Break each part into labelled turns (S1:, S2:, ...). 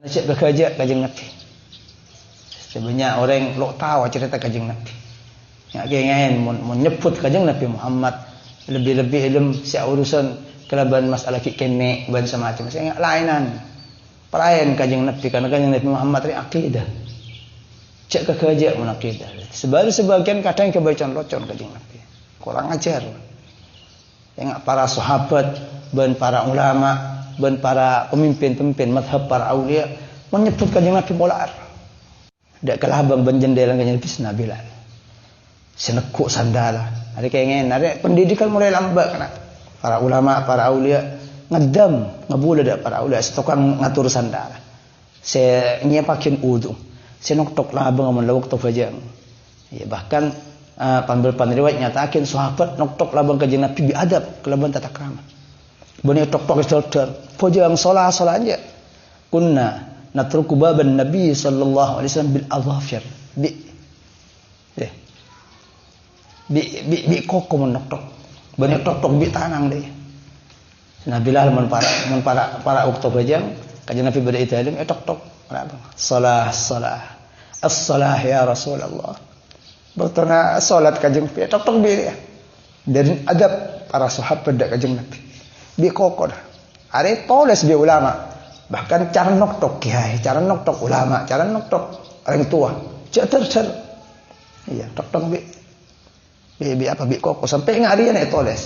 S1: Cek bekerja Kanjeng Nabi. Sebenarnya orang lo tahu cerita Kanjeng Nabi. Yang ingin menyebut Kanjeng Nabi Muhammad lebih-lebih ilmu si urusan kelaban masalah kene ban semacam. Saya ingat lainan. Perayaan Kanjeng Nabi karena Kanjeng Nabi Muhammad ini akidah. Cek bekerja mun akidah. Sebagian kadang kebacaan-locon Kanjeng Nabi. Kurang ajar. Yang para sahabat dan para ulama dan para pemimpin-pemimpin madhab para aulia menyebut Kanjeng Nabi polar. Dak kalah bang benjendela Kanjeng Nabi Nabilan. Senekuk sandala. Ada keinginan, ada pendidikan mulai lambat kena. Para ulama, para aulia ngedam, ngabula dak para aulia setukang ngatur sandala. Saya nyiapakin wudu. Saya noktok labang amun lawak tu fajang. Ya bahkan pan riwayat nyatakan sahabat noktok labang Kanjeng Nabi biadab kelaban tata krama. Bani tok-tok istodar, fajang salah aja. Kunna natruku baban Nabi sallallahu alaihi wasallam bil adhafir. Bi koko menok-tok. Bani tok-tok bi tanang deh. Nabilah mun para waktu fajang Kanjeng Nabi beda italim tok-tok labang. Salah. As-salah ya Rasulullah. Bertanya salat Kanjeng Nabi tok-tok bi ya. Dan adab para sahabat dak Kanjeng Nabi. Bi kokor. Are tulis bi ulama. Bahkan cara noktok kiai, cara noktok ulama, cara noktok orang tua. Ceter. Iya, tok-tok bi apa bi kokor sampai ngarian itu tulis.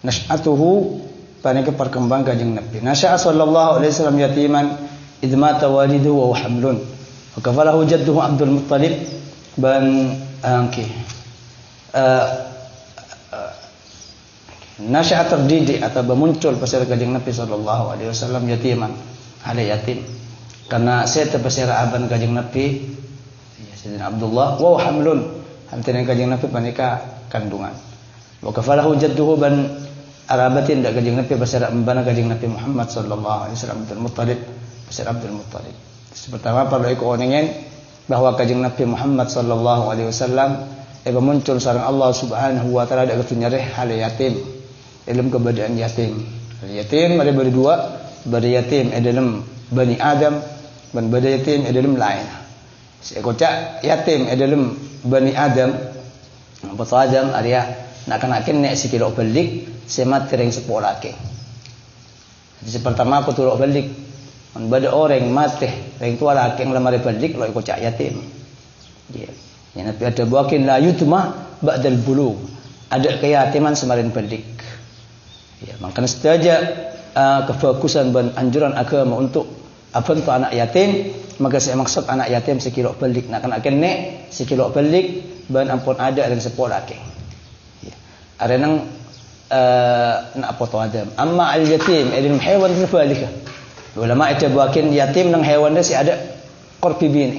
S1: Nash'atuhu panike perkembang Kanjeng Nabi. Nasya'a sallallahu alaihi wasallam yatiman idh mata waliduhu wa hamlun. Wa kafalahu jadduhu Abdul Muttalib ban angki. Nasya'a terdidik atau muncul pasal Kanjeng Nabi sallallahu alaihi wasallam yatiman, ada yatim. Karena saya terpesera aban Kanjeng Nabi Sayyidina Abdullah wa hamlun. Hantinan Kanjeng Nabi panika kandungan. Wa kafalahu jadduhu ban arabatin dak Kanjeng Nabi pasal mbana Kanjeng Nabi Muhammad sallallahu alaihi wasallam Abdul Muttalib pasal Abdul Muttalib. Pertama perlu ikoningen bahwa Kanjeng Nabi Muhammad sallallahu alaihi wasallam muncul sareng Allah Subhanahu wa taala dak nyareh hal yatim. Ilmu keberadaan yatim. Yatim ada berdua, pada yatim dalam Bani Adam dan pada yatim dalam lain. Sekocak yatim dalam Bani Adam. Batu Adam area nak nek sikilo balik semat kering sepola ke. Jadi pertama aku turut balik. Man bada orang mati, orang tua laki yang lemari balik lo ikut cak yatim. Dia. Ya Nabi ada buakin la yutma ba'dal bulu. Ada keyatiman semarin balik. Ya, makanya setaja kefokusan dan anjuran agama untuk apa untuk anak yatim, maka saya maksud anak yatim sekilo balik. Nak nek sekilo balik ban ampun ada dan sepola ke. Ada nang nak foto Adam. Amma al yatim ilmu hewan terbalika. Ulama itu buakin yatim nang hewan dia si ada korpi bini,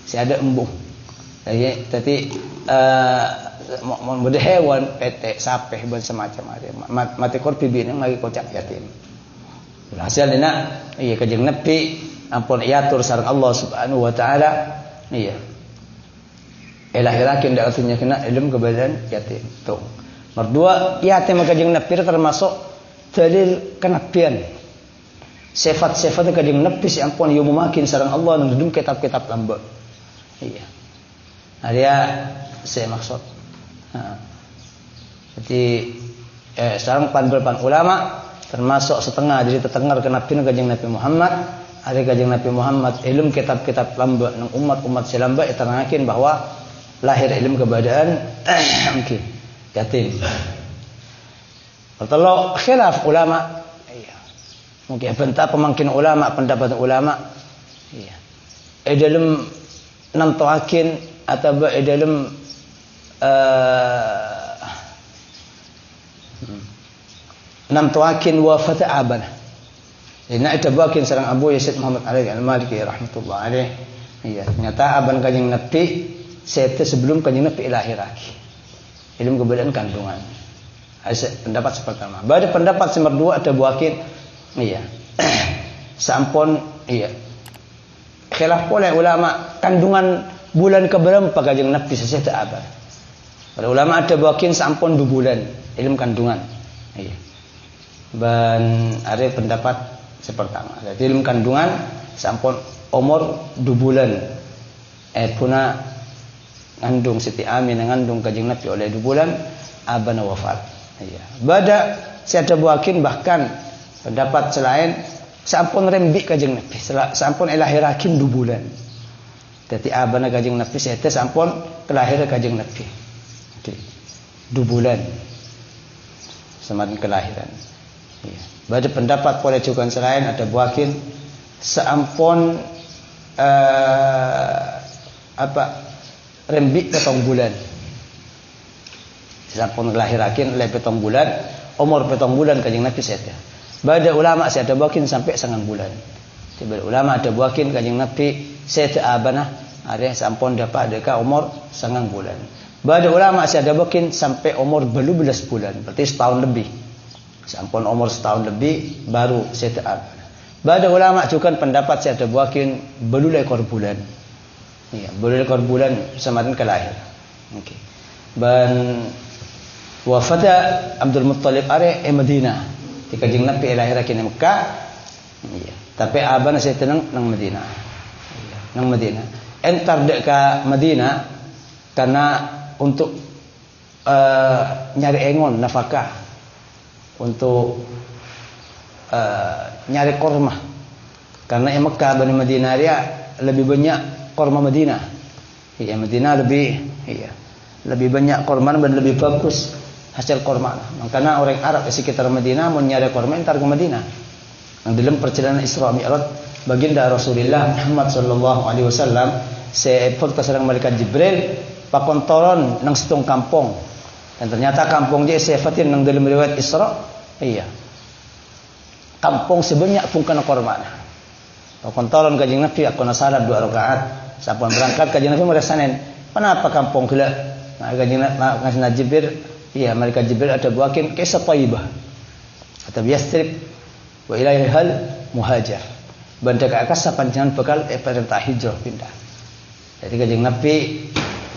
S1: si ada embung. Jadi mau beda hewan petek sape dan semacam ada. Mati korpi bini lagi kocak yatim. Hasilnya iya Kanjeng Nabi ampun iatur sareng Allah Subhanahu wa taala. Iya. Elahirakin dak artinya kena ilmu keberadaan yatim. Tuh. Berdua yatim Kanjeng Nabi termasuk dalil kenabian. Sifat-sifatnya Kanjeng Nabi si ampun yo makin sareng Allah nang dalam kitab-kitab lamba. Iya. Ada saya maksud. Jadi sekarang pan ulama termasuk setengah jadi terdengar kenabian Kanjeng Nabi Muhammad. Ada Kanjeng Nabi Muhammad ilmu kitab-kitab lamba nang umat-umat selamba iterangkeun bahwa lahir ilmu keberadaan mungkin yatim. Kalau khilaf ulama, iya. Mungkin bentah pemangkin ulama, pendapat ulama, iya. Dalam nantoakin atau dalam nantoakin wafat abana. Ini ada bakin sareng Abu Yazid Muhammad Ali Al-Maliki rahmatullah alaih. Iya, ternyata aban Kanjeng Nabi sete sebelum Kanjeng Nabi lahiraki. Ilmu keberadaan kandungan. Pendapat pertama. Pada pendapat nomor dua ada buakin. Iya. Sampun iya. Khilaf oleh ulama kandungan bulan keberapa kanjeng Nabi seseh teu abar. Para ulama ada bakin sampun 2 bulan ilmu kandungan. Iya. Dan ada pendapat sepertama. Jadi ilmu kandungan sampun umur 2 bulan. Puna ngandung Siti Amin ngandung kanjeng Nabi oleh 2 bulan abana wafat. Iya. Bada saya ada bakin bahkan pendapat selain sampun rembik kanjeng Nabi, sampun elahirakin 2 bulan. Jadi abana kanjeng Nabi saya sampun kelahiran kanjeng Nabi. Jadi 2 bulan semakin kelahiran. Ya. Pada pendapat boleh juga selain ada buakin seampun rembik 7 bulan. Sampun kelahirakin oleh 7 bulan, umur 7 bulan kanjeng Nabi saya. Pada ulama saya ada buakin sampai 9 bulan. Tiba ulama ada buakin kanjeng Nabi saya abana ada sampun dapat deka umur 9 bulan. Pada ulama saya ada buakin sampai umur 12 bulan, berarti setahun lebih. Sampun umur setahun lebih baru saya abana. Pada ulama juga pendapat saya ada buakin belum ekor bulan. Iya, belum ekor bulan semakin kelahir. Oke. Dan wafat Abdul Muttalib are Madinah. Di kanjeng Nabi lahirakin Mekah. Iya. Tapi abana saya tenang nang Madinah. Iya, nang Madinah. Entar dek ke Madinah karena untuk nyari engon nafkah, untuk nyari korma. Karena Mekah Bani Madinah dia lebih banyak korma Madinah. Iya, Madinah lebih banyak korma dan lebih bagus hasil korma. Makanya orang Arab di sekitar Madinah mau nyari korma entar ke Madinah. Yang dalam perjalanan Isra Mi'raj baginda Rasulullah Muhammad sallallahu alaihi wasallam seepot kasarang malaikat Jibril pakontoron nang setong kampung. Dan ternyata kampung dia sefatin nang dalam riwayat Isra. Iya. Kampung sebanyak pun kana korma. Pakontoron kanjeng Nabi aku salat 2 rakaat. Sampun berangkat kanjeng Nabi merasanen. Kenapa kampung gila? Nah, kanjeng Nabi Jibril, iya malaikat Jibril ada buakin kisah Thayyibah. Atau Yastrib wa ilaihi hal muhajir. Banda ke akas panjangan bekal perintah hijrah pindah. Jadi kanjeng Nabi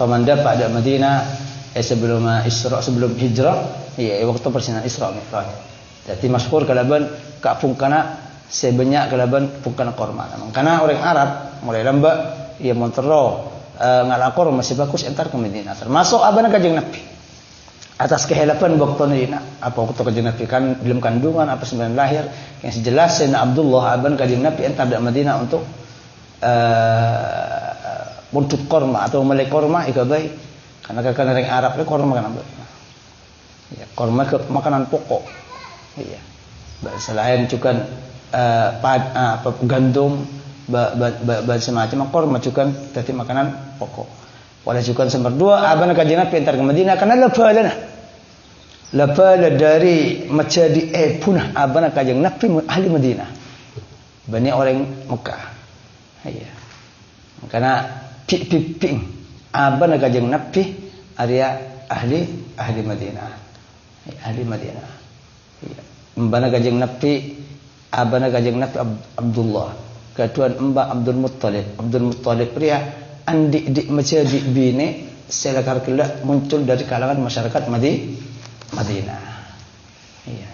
S1: pamanda pada Madinah sebelum Isra sebelum hijrah, iya waktu persinan Isra Mi'raj. Jadi masyhur kalaban kapungkana sebanyak kalaban pungkana korma. Karena orang Arab mulai lembak ia montero ngalakor masih bagus entar ke Madinah. Termasuk abana kanjeng Nabi. Atas kehelapan waktu ini apa waktu kanjeng Nabi kan belum kandungan apa sembilan lahir yang sejelas Sayyidina Abdullah abang kanjeng Nabi entar ke Madinah untuk korma atau melek korma ikabai karena orang Arab itu korma kan ya, korma ke makanan pokok iya selain juga gandum semacam korma juga jadi makanan pokok. Oleh juga nomor 2 abang kanjeng Nabi entar ke Madinah karena labala dari menjadi punah abang kanjeng Nabi ahli Madinah. Banyak orang Mekah. Iya. Karena ping abang kanjeng Nabi area ahli Madinah. Ahli Madinah. Iya. Mbana kanjeng Nabi abang kanjeng Nabi Abdullah. Ketuan Mbak Abdul Muttalib pria andi menjadi bini selakar kelak muncul dari kalangan masyarakat Madinah. Iya,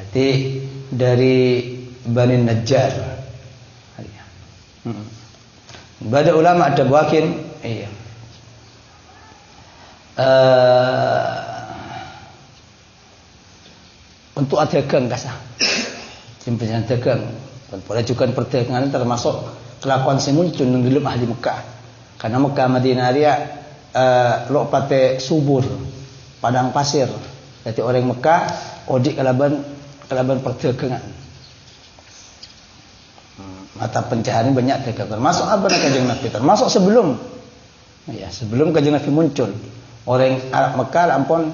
S1: dari Bani Najjar. Iya. Pada ulama ada buakin, iya. Untuk dagang kasah. Simpenan dagang. Dan boleh juga perdagangan termasuk kelakuan sing muncul nang dalam ahli Mekah. Karena Mekah Madinah dia lo pate subur, padang pasir. Jadi orang Mekah odik kelaban perdagangan. Mata pencaharian banyak dagang. Termasuk apa kanjeng Nabi? Termasuk sebelum kanjeng Nabi muncul. Orang Arab Mekah ampun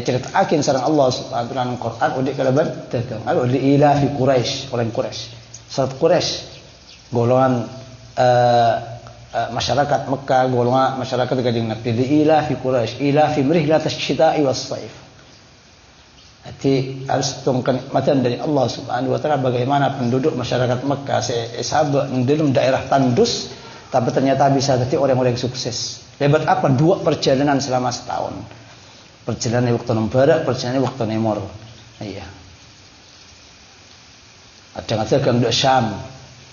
S1: cerita akin sareng Allah Subhanahu wa taala Quran udik kalaban dagang. Al ila fi Quraisy, orang Quraisy. Saat Quraisy golongan masyarakat Mekah, golongan masyarakat kanjeng Nabi ila fi Quraisy, ila fi mrihlat asy-syita'i was-shaif. Jadi harus kenikmatan dari Allah Subhanahu wa taala bagaimana penduduk masyarakat Mekah sahabat dalam daerah tandus Tapi ternyata bisa jadi orang-orang sukses. Lebat apa? 2 perjalanan selama setahun. Perjalanan waktu nembarak, perjalanan waktu nemor. Iya. Kadang-kadang kang dek Syam.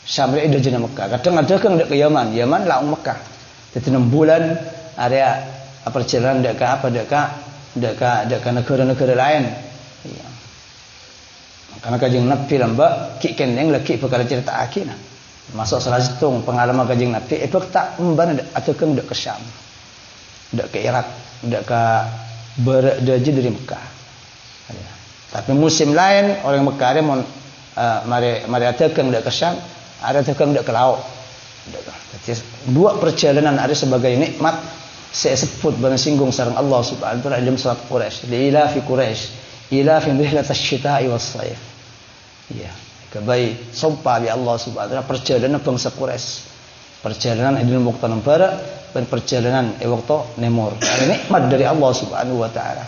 S1: Syam itu jadi Mekah. Kadang-kadang kang dek ke Yaman. Yaman laung Mekah. Jadi 6 bulan area perjalanan dek ke apa? Dek ke negara-negara lain. Iya. Karena Kanjeng Nabi lambak ki keneng lagi bakal cerita akhirnya. Masuk salah satu pengalaman Kanjeng Nabi itu tak memban atau kang dek ke Syam. Dek ke Irak, dek ke berada dari Mekah. Ya. Tapi musim lain orang Mekah dia mau mari ada kang dek ke Syam, ada kang dek ke laut. Jadi 2 perjalanan ada sebagai nikmat saya sebut bana singgung sareng Allah Subhanahu wa taala dalam surat Quraisy. Ila fi Quraisy, ila fi rihlat asy-syita'i was-shayf. Iya, kebaik sumpah di Allah Subhanahu wa taala perjalanan bangsa Quraisy. Perjalanan di waktu nembarak dan perjalanan waktu nemor. Ada nikmat dari Allah Subhanahu wa taala.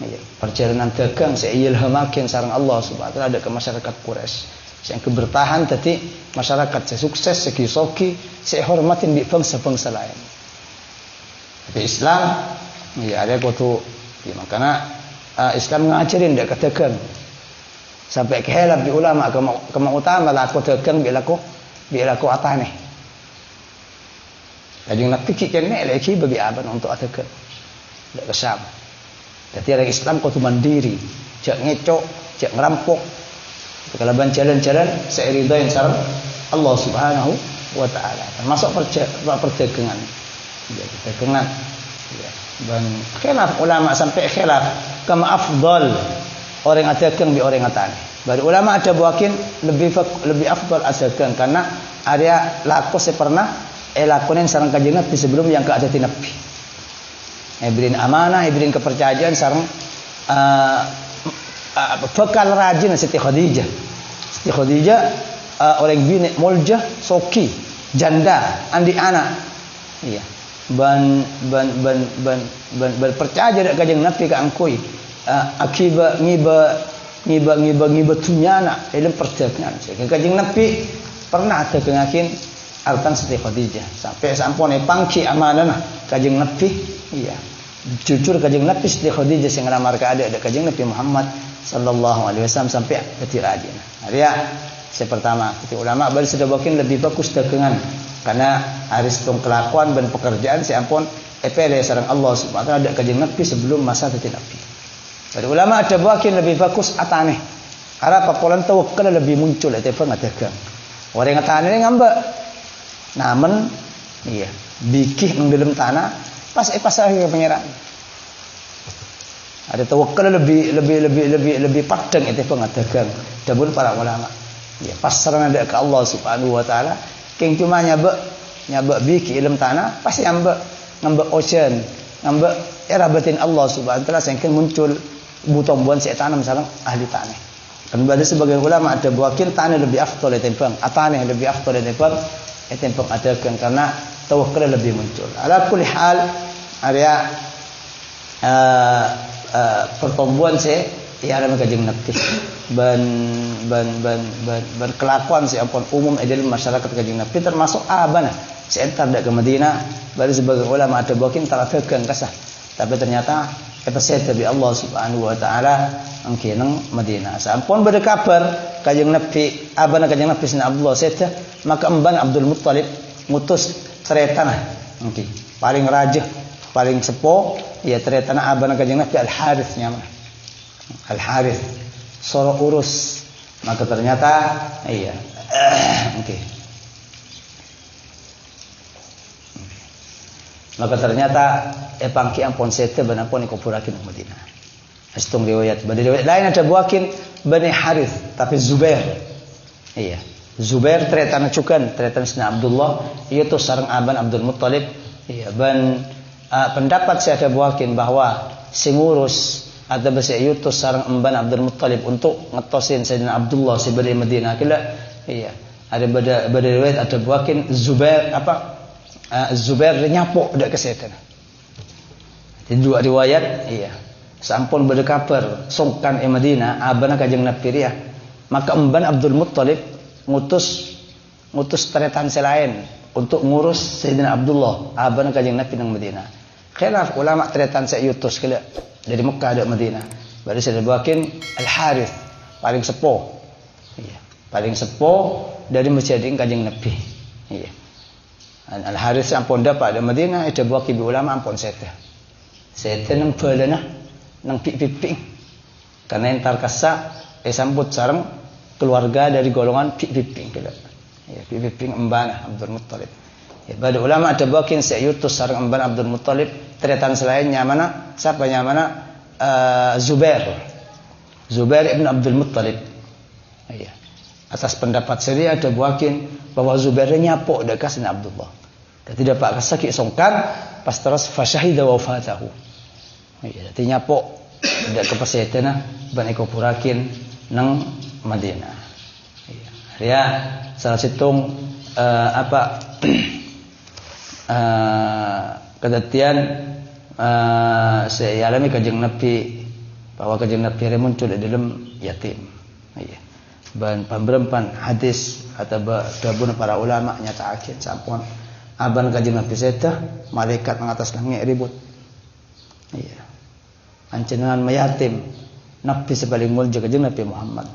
S1: Iya, perjalanan dagang saya ilhamakeun sareng Allah Subhanahu wa taala ada ke masyarakat Quraisy. Yang kebertahan tadi masyarakat saya sukses segi soki saya hormatin di bangsa-bangsa lain. Tapi Islam ya ada kutu ya, makanya Islam ngajarin dia katakan sampai kehelap di ulama kema utama lah aku dagang bila aku atane. Jadi nak fikir kene lagi bagi aban untuk dagang. Tidak kesam. Jadi orang Islam kutu mandiri, jak ngecok, jak ngerampok. Kalau jalan-jalan saya ridain sareng Allah Subhanahu wa taala. Termasuk perdagangan. Ya, perdagangan. Ya. Dan khilaf ulama sampai khilaf kama afdal orang dagang bi orang atane. Baru ulama ada buakin lebih afdal dagang karena area laku saya pernah lakuin sareng Kanjeng Nabi sebelum yang keadaan Nabi. Ibrin amanah, ibrin kepercayaan sareng bekal rajin Siti Khadijah. Siti Khadijah orang bini muljah soki janda andi anak. Iya. Ban percaya dak Kanjeng Nabi ka angkoi. Akibat ngiba tunyana ilmu perdagangan. Kanjeng Nabi pernah dagangakin altan Siti Khadijah sampai sampune pangki amanah Kanjeng Nabi. Iya. Jujur Kanjeng Nabi Siti Khadijah sing nglamar ka adik Kanjeng Nabi Muhammad sallallahu alaihi wasallam sampai ke rajin. Arya saya pertama itu ulama baru sudah bikin lebih bagus dagangan karena haris tung kelakuan dan pekerjaan saya ampun epele sareng Allah Subhanahu wa taala ada Kanjeng Nabi sebelum masa tadi Nabi. Baru ulama ada bikin lebih bagus atane. Karena papolan tawakkal lebih muncul itu dagang. Orang atane ngambek. Namun iya, bikih nang dalam tanah pas akhir pangeran. Ada tawakal lebih padang itu pengadagang. Dabun para ulama. Ya pasrah ada ke Allah Subhanahu wa taala. King cuma nyabek biki ilmu tanah pasti ngambek ocean, ngambek era batin Allah Subhanahu wa taala sehingga muncul buton-buton saya tanam sareng ahli tanah. Dan pada sebagian ulama ada buakin tanah lebih afdal timbang, atane lebih afdal timbang adagang karena tawakal lebih muncul. Ala kulli hal area pertumbuhan saya ya ada Kanjeng Nabi ban kelakuan saya ampun umum dalam masyarakat Kanjeng Nabi termasuk abana saya entar dak ke Madinah baru sebagai ulama ada bakin tara dagang kasah tapi ternyata episode dari Allah Subhanahu wa taala angkineng Madinah sampun berkabar Kanjeng Nabi abana Kanjeng Nabi Sayyidina Abdullah Sayyidah maka emban Abdul Muttalib ngutus tretanah nggih paling rajah paling sepo ya tretanah abana Kanjeng Nabi Al Harits nyaman Al Harits soro urus maka ternyata iya oke maka ternyata pangki ampun sete banapun ikuburakin Madinah astung riwayat bade riwayat lain ada buakin Bani Harits tapi Zubair iya Zubair tretanah cukan tretanah Sayyidina Abdullah itu sareng aban Abdul Muttalib iya ban pendapat saya ada buakin bahwa sing ngurus ada bahasa yutus sareng emban Abdul Muttalib untuk ngetosin Sayyidina Abdullah sebelum Madinah kila iya ada bada riwayat ada buakin Zubair Zubair nyapok dak kesehatan. Jadi dua riwayat iya sampun bada kabar songkan Madinah abana Kanjeng Nabi maka emban Abdul Muttalib ngutus tretan selain untuk ngurus Sayyidina Abdullah abana kanjeng Nabi nang Madinah. Khilaf ulama tretan saya yutus kala dari Mekah ada Madinah. Baru saya buakin Al Harith paling sepuh. Iya, paling sepuh dari masjid kanjeng Nabi. Iya. Al Harith ampun dapat ada Madinah ada buaki bi ulama ampun seta. Seta nang balana nang piping. Karena entar kasa sambut sareng keluarga dari golongan piping kala. Ya, piping embana Abdul Muttalib. Ya, pada ulama ada bakin Yutus sareng emban Abdul Muttalib, tretan selainnya mana? Siapa yang mana? Zubair ibn Abdul Muttalib. Ya. Atas pendapat sendiri ada bakin bahwa Zubair nyapok dekat Sayyidina Abdullah. Dan tidak pak sakit songkan pas terus fasyahida wafatahu. Ya, jadi nyapok dekat kepasetena ban eko purakin nang Madinah. Ya, salah situng kedatian saya alami kanjeng Nabi bahwa kanjeng Nabi muncul di dalam yatim. Iya. Dan pemberempan hadis atau gabung para ulama nyata akhir sampun aban kanjeng Nabi seta malaikat mengatas langit ribut. Iya. Ancenangan mayatim Nabi sepaling mulia kanjeng Nabi Muhammad.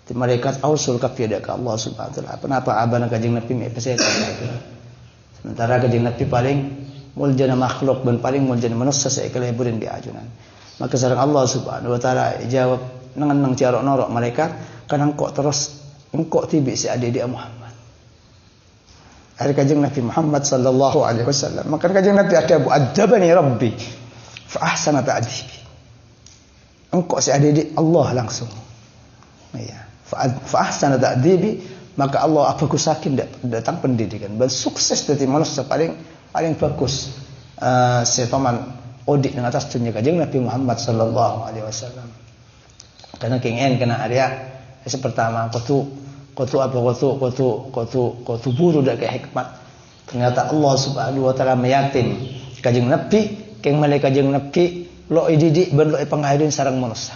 S1: Di malaikat ausul kafiyada ke Allah Subhanahu wa taala. Kenapa aban kanjeng Nabi me peseta? Sementara kanjeng Nabi paling muljana makhluk dan paling muljana manusia sekali burin di ajunan. Maka sareng Allah Subhanahu wa taala jawab nang ciarok norok malaikat kan engkau terus engkau tibi si adik-adik Muhammad. Hari kanjeng Nabi Muhammad sallallahu alaihi wasallam. Maka kanjeng Nabi ada adabani Rabbi fa ahsana ta'dibi. Engkau si adik-adik Allah langsung. Iya. Fa ahsana ta'dibi. Maka Allah apa kusakin datang pendidikan. Dan sukses dari manusia paling bagus. Setaman odik dengan atas dunia kanjeng Nabi Muhammad sallallahu alaihi wasallam. Karena kengen kena area pertama kotu buru dak ke hikmat. Ternyata Allah Subhanahu wa taala meyatim kanjeng Nabi, keng malaikat kanjeng Nabi lo ididik ben lo pengahirin sareng manusia.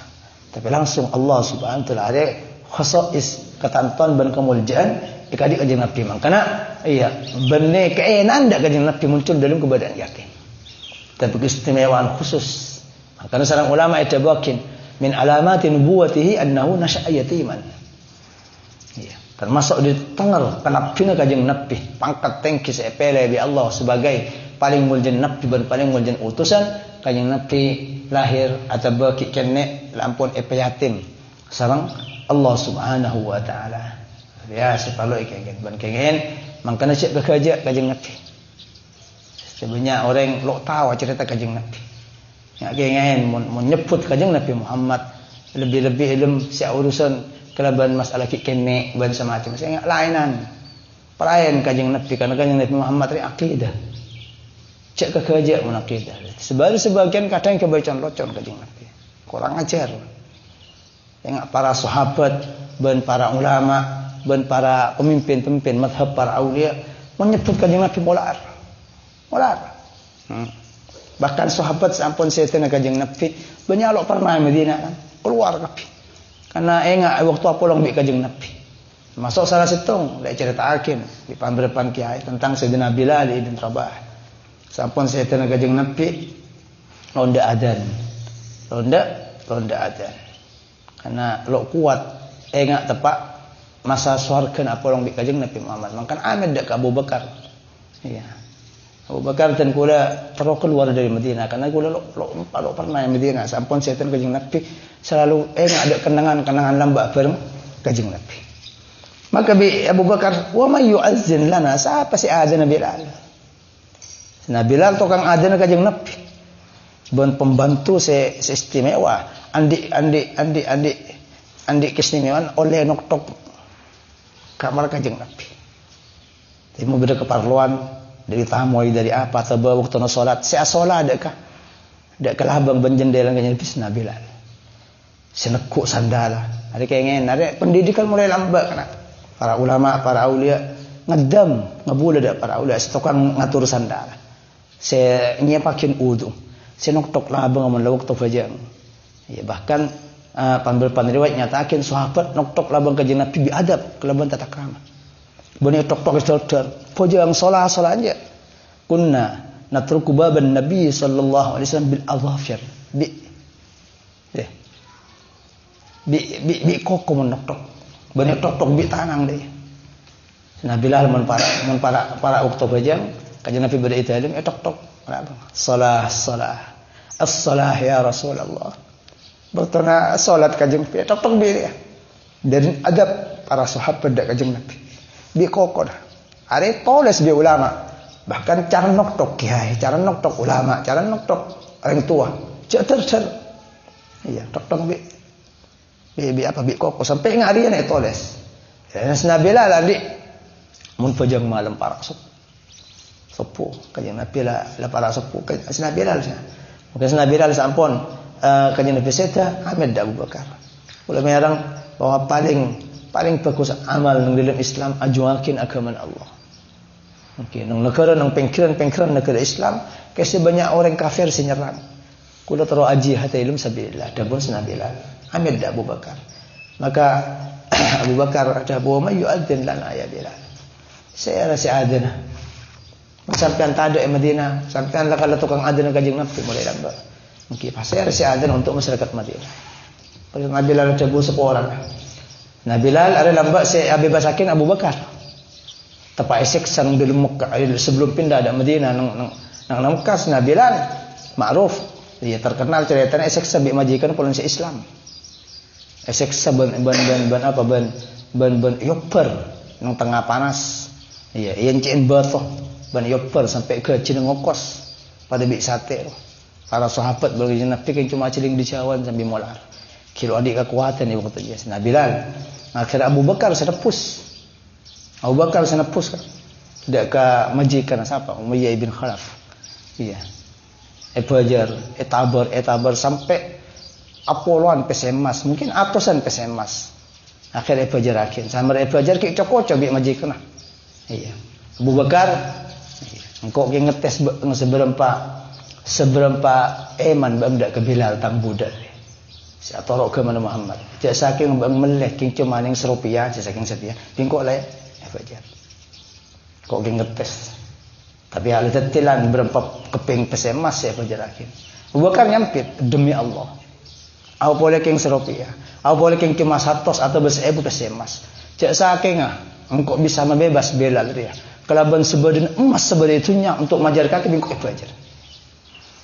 S1: Tapi langsung Allah Subhanahu wa taala area khasais ketentuan dan kemuliaan dikadik kanjeng Nabi. Makanya iya benih keenan ndak kanjeng Nabi muncul dalam keadaan yakin. Tapi keistimewaan khusus. Makanya seorang ulama itu bakin min alamati nubuwatihi annahu nasha'a yatiman. Iya, termasuk di tengah kenapina kanjeng Nabi pangkat tinggi sepele bi Allah sebagai paling mulia Nabi dan paling mulia utusan kanjeng Nabi lahir atau baki kene lampun yatim sareng Allah Subhanahu wa taala. Ya, sepalo ikengin ban kengen mangkana cek bekerja kanjeng Nabi. Sebenarnya orang lo tahu cerita kanjeng Nabi. Ya kengen mun nyebut kanjeng Nabi Muhammad lebih-lebih ilmu sia urusan kelaban masalah kene ban semacam saya lainan. Pelayan kanjeng Nabi karena kanjeng Nabi Muhammad ini akidah. Cek kekerja mun akidah. Sebagian kadang kebacaan locon kanjeng Nabi. Kurang ajar. Yang para sahabat dan para ulama dan para pemimpin-pemimpin mazhab para aulia menyebut kanjeng Nabi molar. Bahkan sahabat sampun setan kanjeng Nabi banyak pernah Madinah kan keluar kabeh. Karena enggak waktu apa long bi kanjeng Nabi. Masuk salah situng dak ceritakeun di pamberepan kiai tentang Sayyidina Bilal bin Rabah. Sampun setan kanjeng Nabi ronda adzan. Ronda adzan. Karena lo kuat enggak tepak masa surga apa long bi kanjeng Nabi Muhammad. Maka amin dak Abu Bakar. Iya. Abu Bakar dan kula perlu keluar dari Madinah karena kula lo pernah di Madinah sampun setan kanjeng Nabi selalu enggak ada kenangan lambak bareng kanjeng Nabi. Maka bi Abu Bakar, "Wa may yu'azzin lana?" Siapa si azan Bilal? Nabi Bilal tukang azan kanjeng Nabi. Ben pembantu istimewa. Andi keistimewaan oleh noktok kamar kanjeng Nabi. Jadi mau beda keperluan dari tamu dari apa atau waktu nak solat. Saya solat adakah? Dak kelabang benjendela kanjeng Nabi Bilal. Senekuk sandala. Ada kengen, ada pendidikan mulai lambat kena. Para ulama, para aulia ngedam, ngabula dak para aulia setukang ngatur sandala. Saya nyiapakin wudu. Saya noktok labang amun waktu fajar. Ya, bahkan panbel riwayat nyatakan sahabat noktok labang kanjeng Nabi biadab kelaban tata krama. Bani tok-tok istirahat. Pojang solah aja. Kunna natruku baban Nabi sallallahu alaihi wasallam bil adhafir. Bi koko menok-tok. Bani tok-tok bi tanang deh. Nah Bilal mun para waktu bajang kajian Nabi bada italim tok-tok. Salah. As-salah ya Rasulullah. Bertanya salat kajian tok-tok bi ya. Dari adab para sahabat dak kajian Nabi. Bi koko dah. Are toles bi ulama. Bahkan cara noktok kiai, cara noktok ulama, cara noktok orang tua. Ceter. Iya, tok-tok bi koko sampai ngarian itu toles. Ya Nabilah lagi mun pajang malam para sepuh kajian Nabilah para sepuh Nabilah sah. Mungkin Nabilah sampun kajian Nabi seda Ahmad Abu Bakar. Ulama yang bahwa paling bagus amal nang dalam Islam ajuakin agama Allah. Mungkin nang negara nang pengkiran negara Islam kasi banyak orang kafir sinyerang. Kula taro aji hata ilm sabilillah dabun Nabilah Ahmad Abu Bakar. Maka Abu Bakar ada bahwa yu'adzin lana ya Bilal. Saya rasa adzan. Sampean tado Madinah, sampean lah kalau tukang adzan Kanjeng Nabi mulai lambat. Mungkin saya rasa adzan untuk masyarakat Madinah. Pada Nabi Bilal ada seorang. Nah Bilal ada lambat saya bebasakin Abu Bakar. Tepat esek sang di Mekah sebelum pindah ada Madinah nang Mekah Nabi Bilal ma'ruf. Dia terkenal ceritanya esek sabi majikan polisi Islam. Esek ban yoper nang tengah panas. Iya, yang cien batoh ban yoper sampai ke Cinengokos pada bik sate. Para sahabat bagi Nabi kan cuma ciling di cawan sambil molar. Kilo adik kekuatan ibu kata dia. Nah Bilal. Akhirnya Abu Bakar senepus. Kan. Tidak ke majikan siapa? Umayyah ibn Khalaf. Iya. Etabar sampai Apolon pesemas, mungkin atusan pesemas. Akhirnya belajar sambil belajar kayak cocok bi majikan. Iya. Abu Bakar, engkau ngetes seberapa eman bamda ke Bilal tang budak. Si atorok ke mana Muhammad. Cak saking meleh king cuma ning serupiah, cak saking setia. Bingkok le belajar. Kok ngetes. Tapi hal tetilan berempat keping pesemas saya belajar. Abu Bakar nyampit demi Allah. Aku boleh king serupiah. Aku boleh king cuma 100 atau 1000 pesemas. Cak saking engkau bisa membebas Bilal dia. Kelaban sebadan emas sebadan itunya untuk majar kaki bingkok belajar.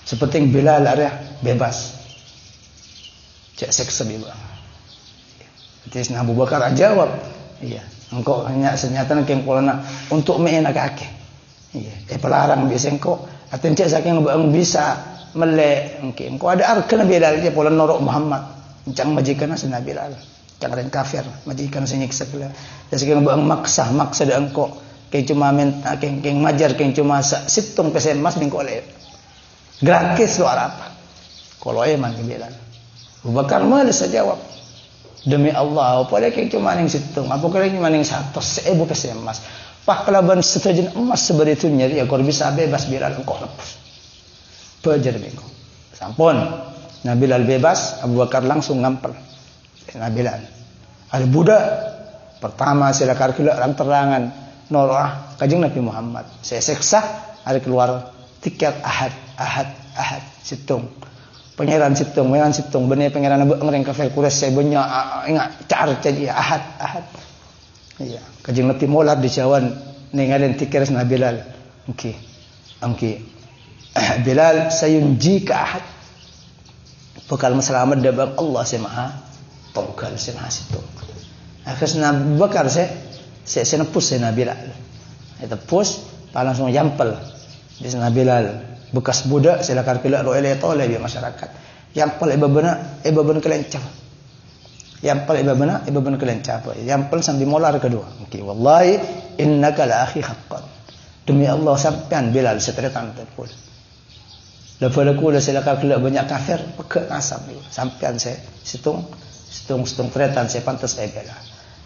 S1: Seperti Bilal area bebas. Cak seksa bilang. Jadi Abu Bakar jawab, iya. Engkau hanya senyata king polana untuk menak kaki. Iya. Pelarang biasa engkau. Aten cak saking bisa melek mungkin kau ada arkan Bilal dia pola norok Muhammad cang majikan asna Bilal cang ren kafir majikan senyiksa pula jadi sekarang bang maksa dah engkau kayak cuma minta keng majar keng cuma situng pesen mas bingko le gratis lu apa kalau eman ke Bilal Abu Bakar malah jawab demi Allah apa keng cuma ning situng apa keng cuma ning 100 1000 pesen mas pak kelaban setujen emas seberitunya dia kau bisa bebas Bilal engkau lepas belajar bingko. Sampun. Nabi Bilal bebas, Abu Bakar langsung ngampel. Nabi Bilal. Ada budak. Pertama silakan keluar terangan. Norah Kanjeng Nabi Muhammad. Saya seksa ada keluar tiket ahad. Situng. Pangeran situng. Benih pangeran ngering kafir Quraisy saya banyak ingat car jadi ahad. Iya. Kanjeng Nabi molar di cawan ninggalin tiket Nabi Bilal. Angki. Bilal sayunji ke ahad. Bakal selamat dabang Allah si maha tawakal si maha situ. Akhirnya Abu Bakar saya nepus saya Bilal. Tepus langsung yampel. Di sana Bilal bekas budak silakan pilih roele tole di masyarakat. Yampel ibabana kelencar. Ibabana kelencar. Yampel sambil molar kedua. Wallahi innaka la akhi haqqan. Demi Allah sampean Bilal setretan tepul. Lepas aku dah silakan kelak banyak kafir, pekat asam ni. Sampai saya situng tretan saya pantas Bilal.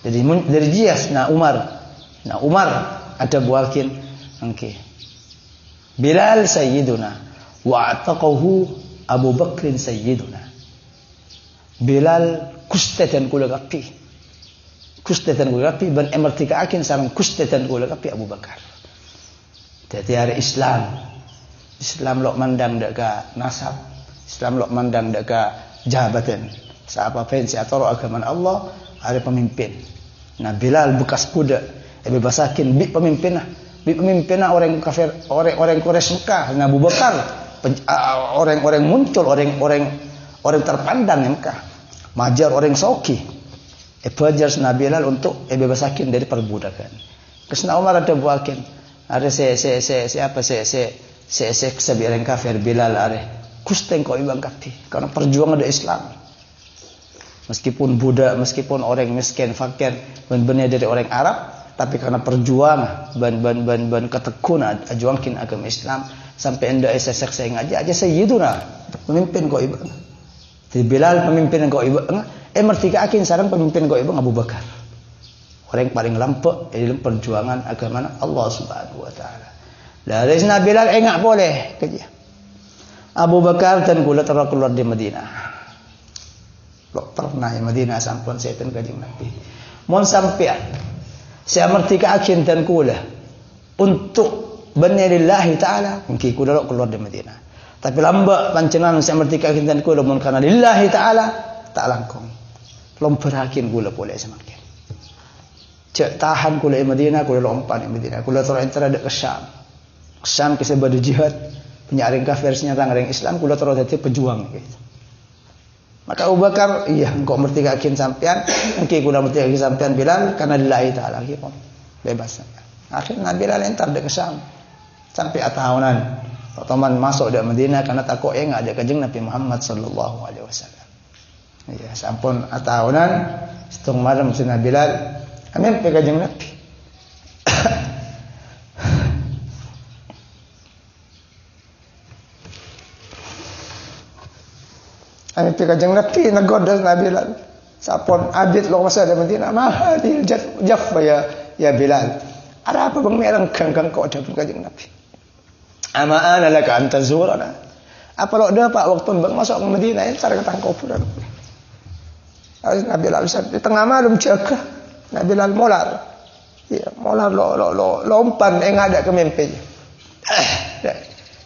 S1: Jadi dari dia Umar ada buakin, Bilal sayyiduna, wa ataqahu Abu Bakrin sayyiduna. Bilal kustatan kula kapi. kustetan kula kapi ban emertika akin sareng kustetan kula kapi Abu Bakar. Jadi hari Islam lok mandang dak ka nasab, Islam lok mandang dak ka jabatan. Siapa pensi atau agama Allah ada pemimpin. Nah Bilal bekas budak, bebasakin bi pemimpinah orang kafir, orang Quraisy Mekah. Nah Abu Bakar orang-orang muncul, orang terpandang di Mekah. Majar orang Soki. Belajar Nabi Bilal untuk bebasakin dari perbudakan. Kesna Umar ada buakin. Ada siapa sebiarang kafir Bilal ada. Kusteng kau ibang kapi. Karena perjuangan ada Islam. Meskipun budak, meskipun orang miskin, fakir, benar dari orang Arab, tapi karena perjuangan, ban ketekunan, ajuangkin agama Islam, sampai anda esek saya aja sayyiduna pemimpin kau ibang. Jadi Bilal pemimpin kau ibang. Mertika akin sarang pemimpin kau ibang Abu Bakar. Orang yang paling lampu dalam perjuangan agama Allah Subhanahu Wa Taala. Dari sana Bilal enggak boleh kerja. Abu Bakar dan gula keluar di Madinah. Lo pernah di Madinah sampun setan kajing Nabi. Mon sampean saya mertika akin dan gula untuk benerillahi Taala mungkin gula lo keluar di Madinah. Tapi lambat pancenan saya mertika akin dan gula mon karena lillahi Taala tak langkung. Lomperakin gula boleh semakin. Cek tahan gula di Madinah, gula lompat di Madinah, gula terus antara ke Syam. Syam kisah badu jihad, penyaring kafir senyata orang Islam, gula terus jadi pejuang gitu. Maka Abu Bakar, iya engkau mertikakin sampean, mungkin gula mertikakin sampean Bilal karena lillahi taala gitu. Bebas. Akhirnya Bilal entar ke Syam. Sampai tahunan. Teman masuk di Madinah karena takut enggak ada kanjeng Nabi Muhammad sallallahu alaihi wasallam. Ya, sampun tahunan setengah malam Sayyidina Bilal amin pe kanjeng Nabi. Amin pe kanjeng Nabi nagoda Sayyidina Bilal. Sampun abid lo masa di Madinah, mahadil jaf ya Bilal. Ada apa bang merang kang kau ada kanjeng Nabi? Ama ana laka anta zurana. Apa lo dapat waktu bang masuk ke Madinah entar ketang kuburan. Nabi Bilal di tengah malam jaga Nabi Bilal molar, ya molar lompan ada ke mimpi.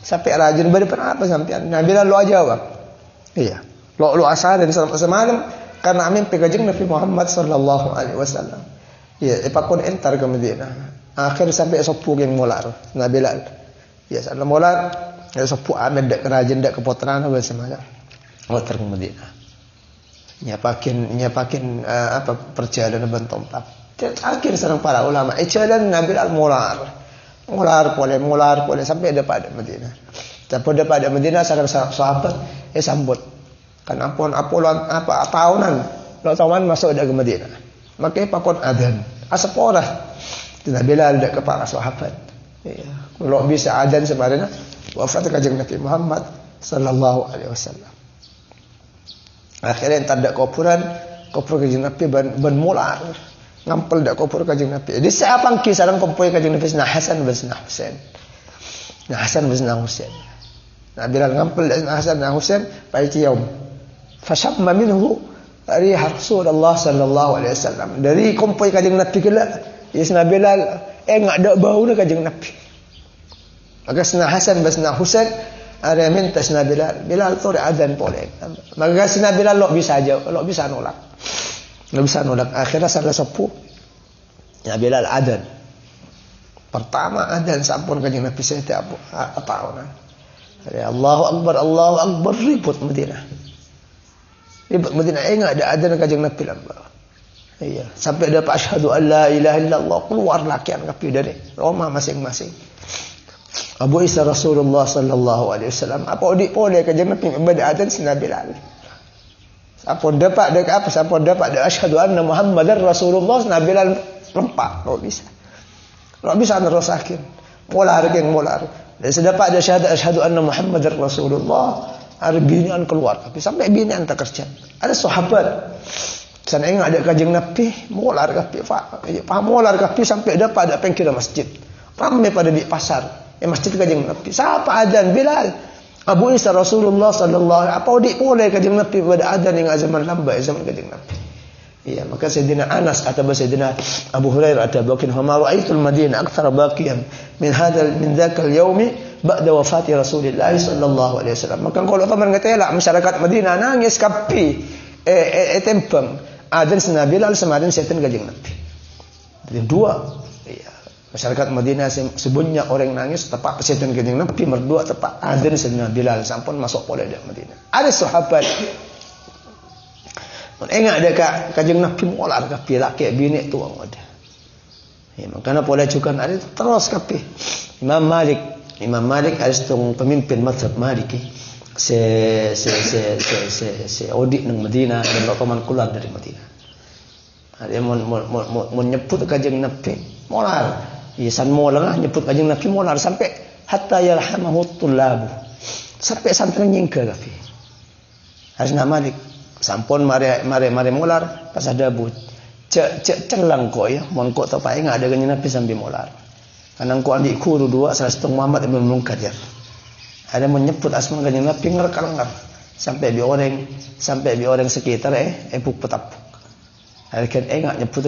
S1: Sampai rajin beri apa sampai Nabi Bilal lo aja bang, iya lo asal dan semalam karena mimpi kajeng Nabi Muhammad sallallahu alaihi wasallam. Iya, ipakun entar ke Madinah. Akhir sampai sepuh yang molar Nabi Bilal. Ya sampai molar, ya sepuh amed dak kerajin dak keputaran apa semalam. Motor ke Madinah. Nyapakin apa perjalanan bentompak. Akhir sareng para ulama jalan Nabi Bilal molar boleh sampai dapat Madinah. Sampai dapat Madinah sareng sahabat sambut. Kan ampun apa tahunan lo tahunan masuk ke Madinah. Maka pakon adzan. Asapora. Nabi Bilal dak ke para sahabat. Ya, kalau bisa adzan sebenarnya wafat kanjeng Nabi Muhammad sallallahu alaihi wasallam. Akhirnya entar dak kuburan kanjeng Nabi ban mular ngampel dak kubur kanjeng Nabi. Di siapang ki sareng kumpul kanjeng Nabi Hasan bin Husain. Hasan bin Husain. Nabi Bilal ngampel dak Hasan bin Husain pai cium. Fashamma minhu riha Rasulullah sallallahu alaihi wasallam. Dari kumpul kanjeng Nabi kala Nabi Bilal enggak ada bau kanjeng Nabi. Maka Hasan bin Husain ada minta Nabi Bilal tu adzan boleh. Maka Nabi Bilal lo bisa nolak. Akhirnya salah sepuh. Nabi Bilal adzan. Pertama adzan sampun kanjeng Nabi setiap tahunan. Allahu Akbar ribut Madinah. Enggak ada adzan kanjeng Nabi lamba. Iya, sampai dapat asyhadu an la ilaha illallah keluar lakian Nabi dari rumah masing-masing. Abu Isa Rasulullah sallallahu alaihi wasallam apa boleh kanjeng Nabi ibadah adzan Nabi Bilal. Apa dapat asyhadu anna Muhammadar Rasulullah Nabi Bilal rempak lo bisa nerusakin molar. Dan sedapat ada asyhadu anna Muhammadar Rasulullah binian keluar tapi sampai binian tak kerja. Ada sahabat sana enggak ada kanjeng Nabi molar kapi sampai dapat ada pengkira masjid. Ramai pada di pasar. Masjid kanjeng Nabi. Siapa adzan Bilal? Abu Isa Rasulullah sallallahu alaihi wasallam. Apa boleh kanjeng Nabi pada adzan yang zaman lambat zaman kanjeng Nabi.
S2: Iya, maka Sayyidina Anas atau Sayyidina Abu Hurairah atau bakin hama ra'aitul Madinah aktsara baqiyan min dzakal yaumi ba'da wafati Rasulillah sallallahu alaihi wasallam. Maka kalau paman ngetela masyarakat Madinah nangis kapi tempang adan senabilal semadan setan Kanjeng Nabi. Jadi dua. Iya. Masyarakat Madinah sebenarnya orang nangis tepat setan Kanjeng Nabi berdua tepat adan senabilal sampun masuk oleh Madinah. Ada sahabat ingat dekat Kanjeng Nabi molar kapi laki bini tuang ada. Ya, makanya pola juga ada terus kapi. Imam Malik harus tung pemimpin mazhab Maliki. Se audit nang Madinah dan lokoman keluar dari Madinah. Dia mau nyebut Kanjeng Nabi molar. Ya san molar nyebut Kanjeng Nabi molar sampai hatta yarhamahu tullab. Sampai santri nyingkir kapi. Harus Malik sampun mare molar pas ada but cek celang kok ya mon kok tak pae ada Kanjeng Nabi sambil molar karena kok andi kuru dua salah satu Muhammad ibn Munkadir ada menyebut asma Kanjeng Nabi ngerkal sampai bi orang sekitar buk petapuk ada kan enggak nyebut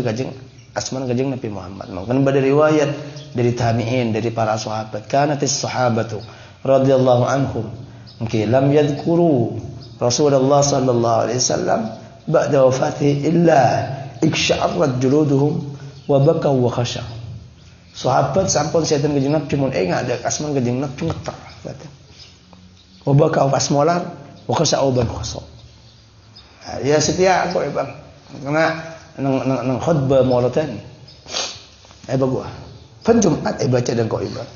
S2: asma Kanjeng Nabi Muhammad mungkin ada riwayat dari tabi'in dari para sahabat kanatis sahabatu radhiyallahu anhum mungkin lam yadhkuru Rasulullah sallallahu alaihi wasallam ba'da wafatihi illa iksya'arat juluduhum wa bakaw wa khashaw. Sahabat sampun setan Kanjeng Nabi mun enggak ada asman Kanjeng Nabi ngetar kata. Wa bakaw pas molar wa khashaw ban khashaw. Ya setia aku Bang. Karena nang khutbah maulatan. Bagua. Pan Jumat baca dan kau ibad.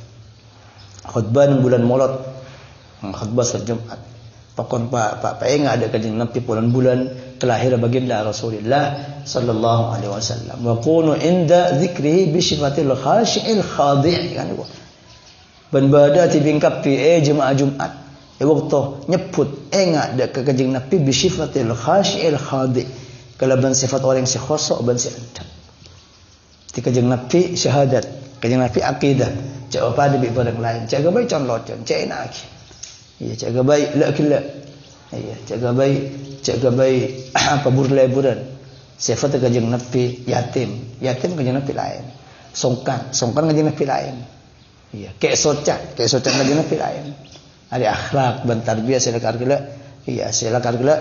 S2: Khutbah nang bulan Maulud. Khutbah Jumat. Pakon pak enggak ada Kanjeng Nabi bulan-bulan kelahiran baginda Rasulullah sallallahu alaihi wasallam. Wa kunu inda dzikrihi bi sifatil khashi'il khadi' kan itu. Ben badati bingkapi jemaah Jumat. Waktu nyebut enggak ada Kanjeng Nabi bi sifatil khashi'il khadi'. Kalaban sifat orang si khosok ban si adab. Di Kanjeng Nabi syahadat, Kanjeng Nabi akidah. Cak apa ada bi barang lain. Cak gabai conlot, cak enak. Iya, jaga baik la killa. Iya, jaga baik apa burle-buran. Sifat Kanjeng Nabi yatim Kanjeng Nabi lain. Songkan Kanjeng Nabi lain. Iya, kayak socan Kanjeng Nabi lain. Ada akhlak dan tarbiyah silakan gila. Iya, silakan gila.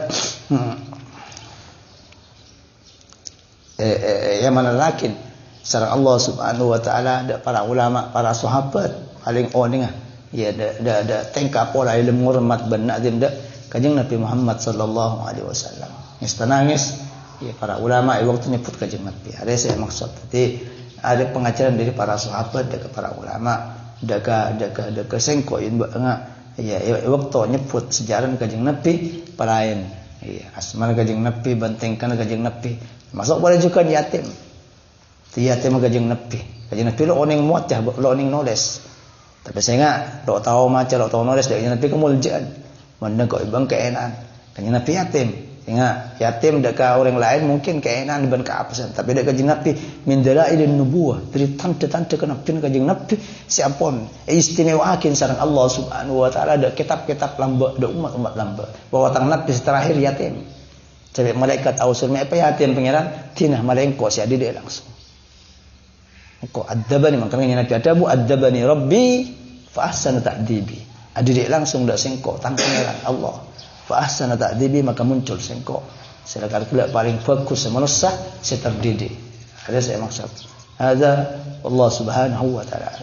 S2: Yang mana lakin sareng Allah Subhanahu wa taala ada para ulama, para sahabat paling oningah. Ya da tengkap pola ilmu hormat ben nazim da Kanjeng Nabi Muhammad sallallahu alaihi wasallam. Nangis ya para ulama waktu nyebut Kanjeng Nabi. Ada saya maksud tadi ada pengajaran dari para sahabat dan para ulama daga sengkoin banga ya waktu nyebut sejarah Kanjeng Nabi parain. Ya asma Kanjeng Nabi bantengkan Kanjeng Nabi. Masuk boleh juga yatim. Yatim Kanjeng Nabi. Kanjeng Nabi lo oning muat lo oning knowledge. Tapi saya enggak tahu macam tahu nulis dari Nabi kemuliaan. Mana kau ibang keenan. Kanjeng Nabi yatim. Ingat, yatim dekat orang lain mungkin keenan ban keapesan. Tapi dekat Kanjeng Nabi min dalailin nubuwah, dari tanda-tanda kenabian Kanjeng Nabi siapun istimewakeun sareng Allah Subhanahu wa taala ada kitab-kitab lamba, ada umat-umat lamba. Bahwa tang Nabi terakhir yatim. Sampai malaikat ausur apa yatim pangeran? Tinah malaikat si adide langsung. Engkau adabani makanya Nabi adabu adabani Rabbi fa ahsana ta'dibi. Adidik langsung dak sengkok tangkangan Allah. Fa ahsana ta'dibi maka muncul sengkok. Sedangkan pula paling bagus manusia saya terdidik. Ada saya maksud. Ada Allah Subhanahu wa taala.